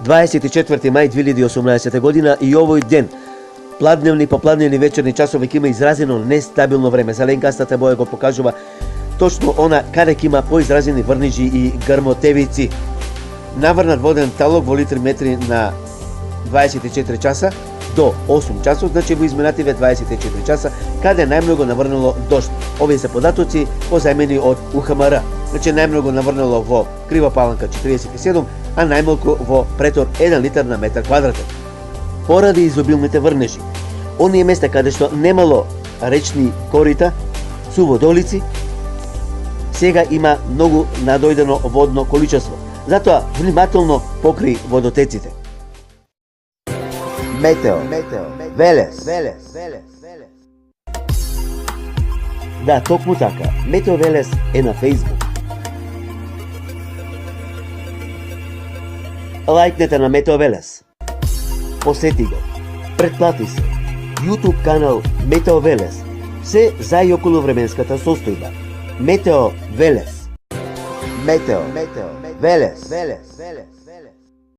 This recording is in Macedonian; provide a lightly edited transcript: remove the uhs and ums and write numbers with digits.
24. мај 2018 година и овој ден. Пладневни попладневни вечерни часови ќе има изразено нестабилно време. Зеленкастата боја го покажува точно она каде ќе има поизразени врнежи и грмотевици. Наврнат воден талок во литри метри на 24 часа до 8 часот, значи во изминативе 24 часа, каде најмногу наврнало дожд. Овие се податоци позајмени од УХМР. Значи најмногу наврнало во Крива Паланка 47, а најмалку во Претор 1 литар на метар квадратен. Поради изобилните врнежи, оние места каде што немало речни корита, суводолици, сега има многу надојдено водно количество. Затоа внимателно покри водотеците. Метео Велес. Да, токму така. Метео Велес е на Facebook. Лајкнете на Метео Велес. Посети го. Претплати се. YouTube канал Метео Велес. Се за и околу временската состојба. Метео Велес. Метео Велес.